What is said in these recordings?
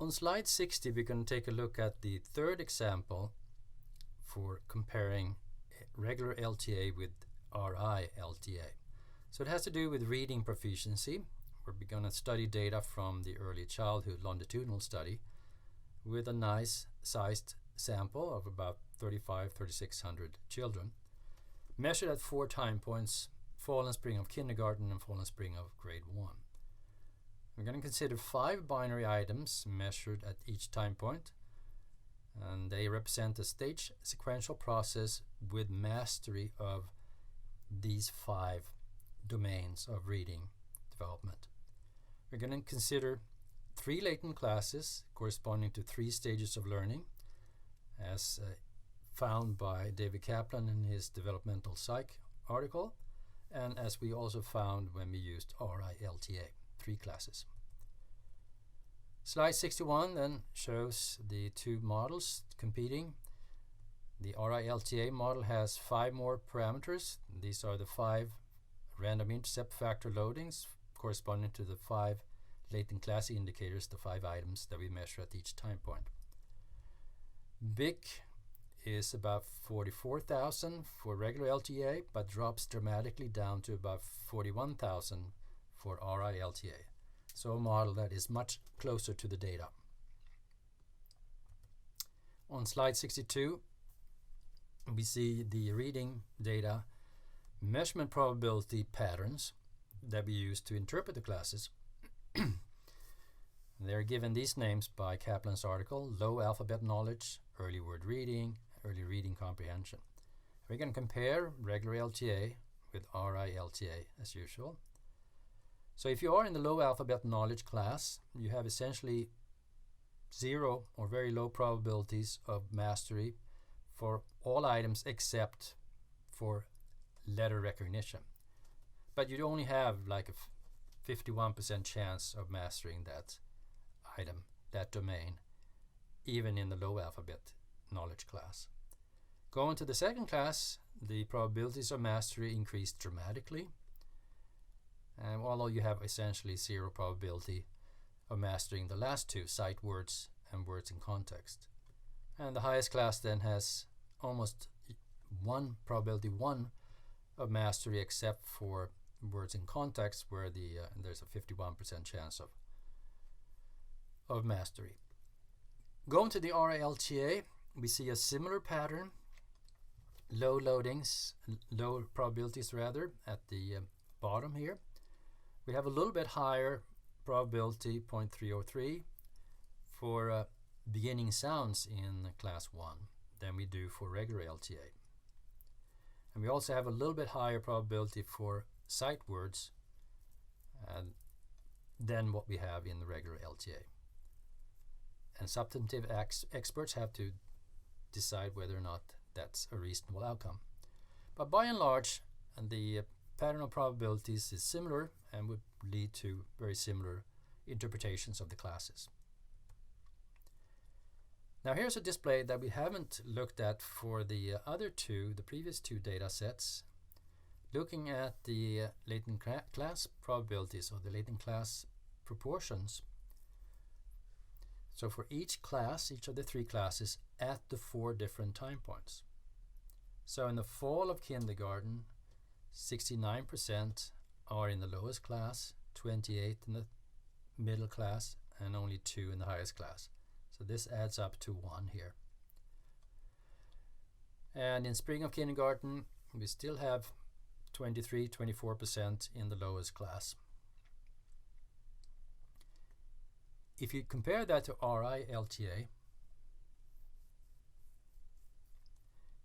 On slide 60, we're going to take a look at the third example for comparing regular LTA with RI LTA. So it has to do with reading proficiency. We're going to study data from the early childhood longitudinal study with a nice sized sample of about 3,600 children, measured at 4 time points: fall and spring of kindergarten and fall and spring of grade 1. We're going to consider 5 binary items measured at each time point, and they represent a stage sequential process with mastery of these 5 domains of reading development. We're going to consider 3 latent classes corresponding to 3 stages of learning, as found by David Kaplan in his Developmental Psych article, and as we also found when we used RI-LTA, 3 classes. Slide 61 then shows the 2 models competing. The RI-LTA model has 5 more parameters. These are the 5 random intercept factor loadings corresponding to the 5 latent class indicators, the 5 items that we measure at each time point. BIC is about 44,000 for regular LTA, but drops dramatically down to about 41,000 for RI-LTA. So a model that is much closer to the data. On slide 62, we see the reading data measurement probability patterns that we use to interpret the classes. They're given these names by Kaplan's article: low alphabet knowledge, early word reading, early reading comprehension. We're going to compare regular LTA with RI-LTA as usual. So if you are in the low alphabet knowledge class, you have essentially 0 or very low probabilities of mastery for all items except for letter recognition. But you only have like a 51% chance of mastering that item, that domain, even in the low alphabet knowledge class. Going to the second class, the probabilities of mastery increase dramatically. And although you have essentially 0 probability of mastering the last 2, sight words and words in context. And the highest class then has almost 1 probability 1 of mastery, except for words in context, where there's a 51% chance of mastery. Going to the RI-LTA, we see a similar pattern. Low loadings, low probabilities rather, at the bottom here. We have a little bit higher probability, 0.303, for beginning sounds in class 1 than we do for regular LTA. And we also have a little bit higher probability for sight words than what we have in the regular LTA. And substantive experts have to decide whether or not that's a reasonable outcome. But by and large, the pattern of probabilities is similar and would lead to very similar interpretations of the classes. Now here's a display that we haven't looked at for the the previous 2 data sets. Looking at the latent class probabilities, or the latent class proportions. So for each class, each of the 3 classes, at the 4 different time points. So in the fall of kindergarten, 69% are in the lowest class, 28% in the middle class, and only 2% in the highest class. So this adds up to 1 here. And in spring of kindergarten, we still have 23-24% in the lowest class. If you compare that to RI-LTA,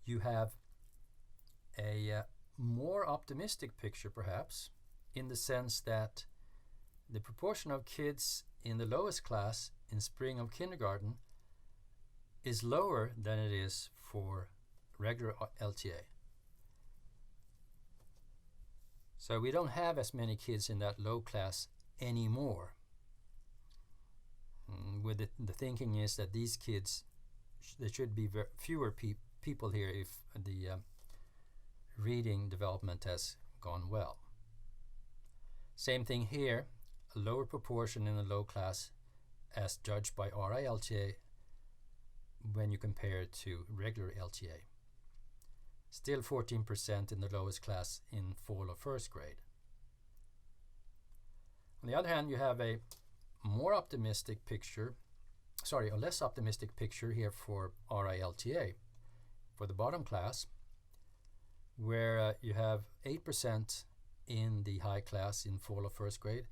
you have a more optimistic picture, perhaps, in the sense that the proportion of kids in the lowest class in spring of kindergarten is lower than it is for regular LTA. So we don't have as many kids in that low class anymore. With the thinking is that these kids, there should be fewer people here if the reading development has gone well. Same thing here, a lower proportion in the low class as judged by RI-LTA when you compare it to regular LTA. Still 14% in the lowest class in fall of first grade. On the other hand, you have a more optimistic picture, a less optimistic picture here for RI-LTA for the bottom class, where you have 8% in the high class in fall of first grade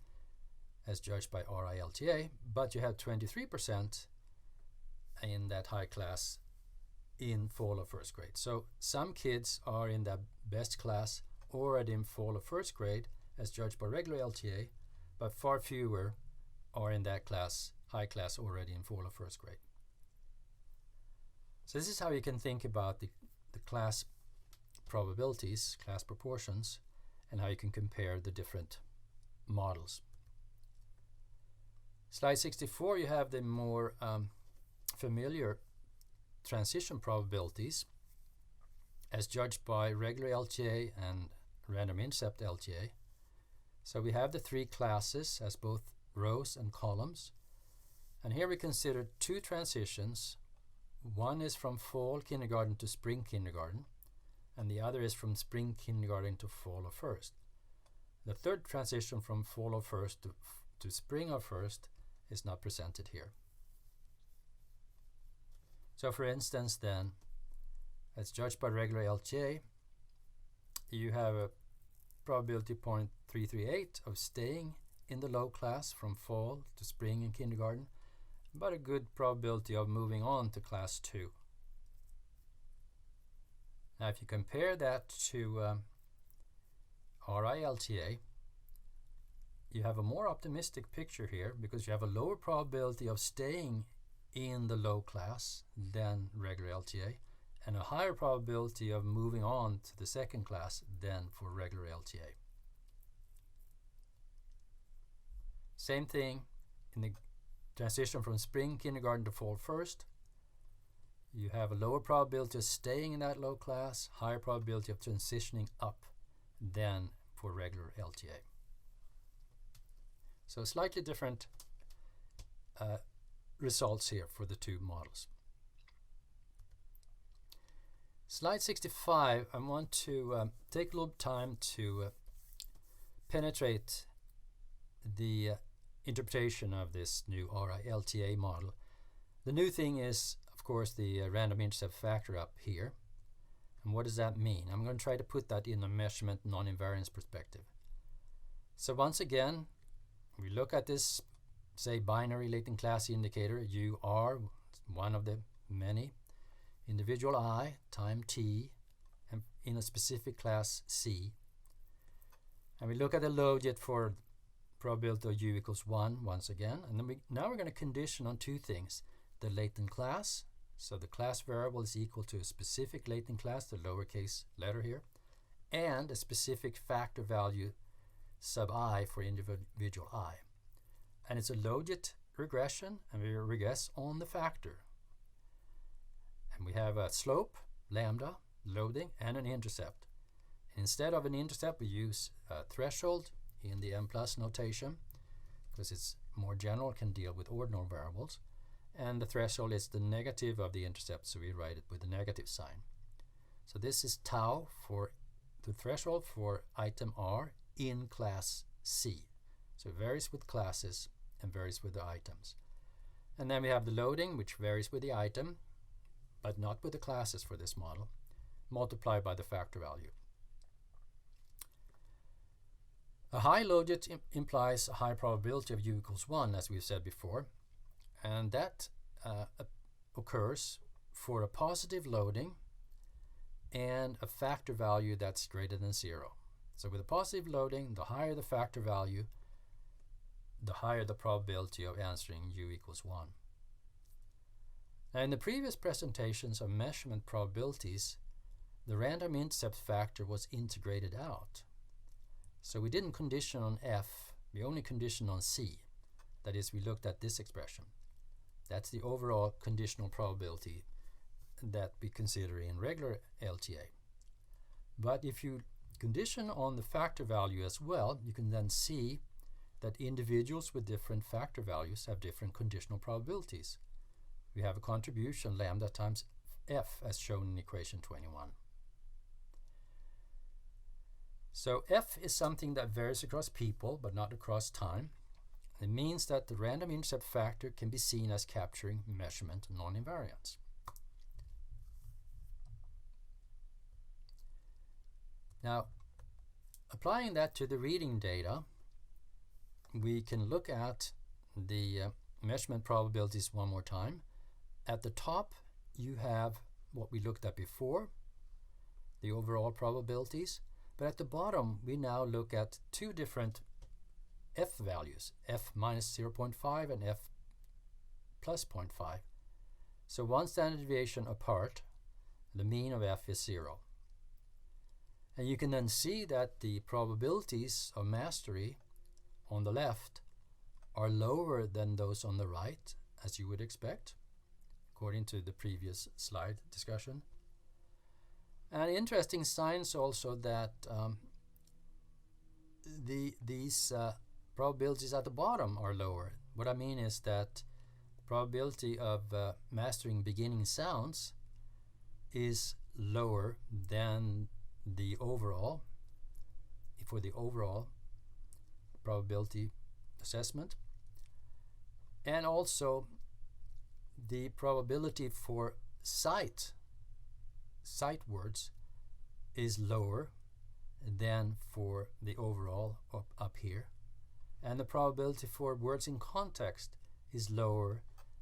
as judged by RI-LTA, but you have 23% in that high class in fall of first grade. So some kids are in that best class already in fall of first grade as judged by regular LTA, but far fewer are in that class, high class, already in fall of first grade. So this is how you can think about the class probabilities, class proportions, and how you can compare the different models. Slide 64, you have the more familiar transition probabilities as judged by regular LTA and random intercept LTA. So we have the three classes as both rows and columns. And here we consider two transitions. One is from fall kindergarten to spring kindergarten, and the other is from spring kindergarten to fall of first. The third transition from fall of first to spring of first is not presented here. So for instance then, as judged by regular LTA, you have a probability 0.338 of staying in the low class from fall to spring in kindergarten, but a good probability of moving on to class 2. Now if you compare that to RI-LTA, you have a more optimistic picture here because you have a lower probability of staying in the low class than regular LTA and a higher probability of moving on to the second class than for regular LTA. Same thing in the transition from spring kindergarten to fall first. You have a lower probability of staying in that low class, higher probability of transitioning up than for regular LTA. So slightly different results here for the two models. Slide 65, I want to take a little time to penetrate the interpretation of this new RI-LTA model. The new thing is, of course, the random intercept factor up here. And what does that mean? I'm going to try to put that in a measurement non-invariance perspective. So once again, we look at this, say, binary latent class indicator. You are one of the many individual I time t and in a specific class C. And we look at the logit for probability of u equals 1 once again. And then now we're going to condition on two things. The latent class, so the class variable is equal to a specific latent class, the lowercase letter here, and a specific factor value sub I for individual I. And it's a logit regression, and we regress on the factor. And we have a slope, lambda, loading, and an intercept. Instead of an intercept, we use a threshold in the Mplus notation because it's more general, can deal with ordinal variables. And the threshold is the negative of the intercept, so we write it with a negative sign. So this is tau for the threshold for item R in class C. So it varies with classes and varies with the items. And then we have the loading, which varies with the item, but not with the classes for this model, multiplied by the factor value. A high logit implies a high probability of u equals 1, as we've said before, and that occurs for a positive loading and a factor value that's greater than 0. So with a positive loading, the higher the factor value, the higher the probability of answering u equals 1. Now in the previous presentations of measurement probabilities, the random intercept factor was integrated out. So we didn't condition on F, we only conditioned on C. That is, we looked at this expression. That's the overall conditional probability that we consider in regular LTA. But if you condition on the factor value as well, you can then see that individuals with different factor values have different conditional probabilities. We have a contribution lambda times f as shown in equation 21. So f is something that varies across people but not across time. It means that the random intercept factor can be seen as capturing measurement non-invariance. Now, applying that to the reading data, we can look at the measurement probabilities one more time. At the top, you have what we looked at before, the overall probabilities. But at the bottom, we now look at two different f values, f minus 0.5 and f plus 0.5. So one standard deviation apart, the mean of f is 0. And you can then see that the probabilities of mastery on the left are lower than those on the right, as you would expect, according to the previous slide discussion. And interesting signs also that these probabilities at the bottom are lower. What I mean is that the probability of mastering beginning sounds is lower than the overall, for the overall probability assessment. And also the probability for sight words is lower than for the overall up here. And the probability for words in context is lower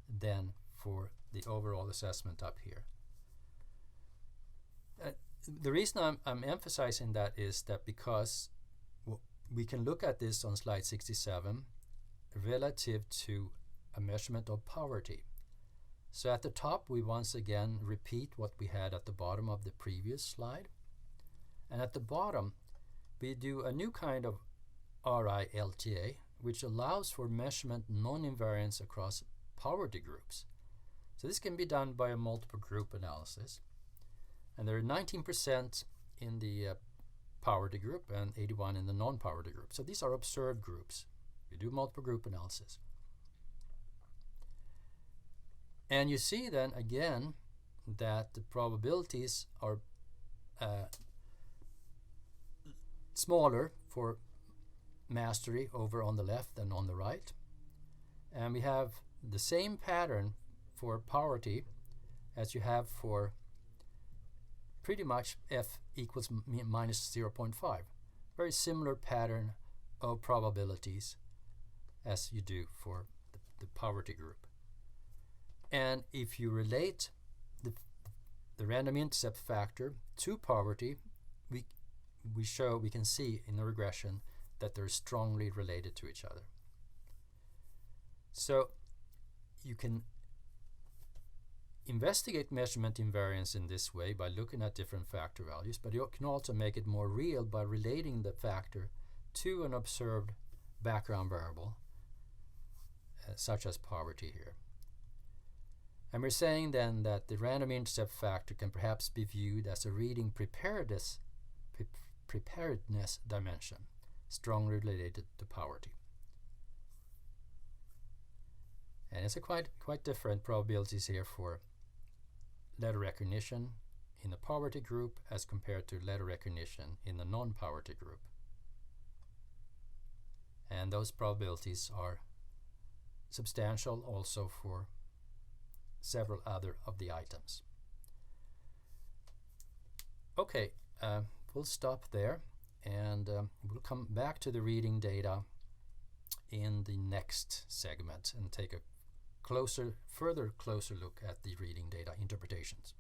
than for the overall assessment up here. The reason I'm emphasizing that is that because we can look at this on slide 67 relative to a measurement of poverty. So at the top, we once again repeat what we had at the bottom of the previous slide. And at the bottom, we do a new kind of RI-LTA, which allows for measurement non-invariance across poverty groups. So this can be done by a multiple group analysis. And there are 19% in the poverty group and 81% in the non-poverty group. So these are observed groups. We do multiple group analysis. And you see then again that the probabilities are smaller for mastery over on the left than on the right. And we have the same pattern for poverty as you have for pretty much f equals minus 0.5. Very similar pattern of probabilities as you do for the poverty group. And if you relate the random intercept factor to poverty, we can see in the regression that they're strongly related to each other. So you can investigate measurement invariance in this way by looking at different factor values, but you can also make it more real by relating the factor to an observed background variable, such as poverty here. And we're saying then that the random intercept factor can perhaps be viewed as a reading preparedness dimension, strongly related to poverty. And it's a quite different probabilities here for letter recognition in the poverty group as compared to letter recognition in the non-poverty group. And those probabilities are substantial also for several other of the items. Okay, we'll stop there, and we'll come back to the reading data in the next segment and take a further closer look at the reading data interpretations.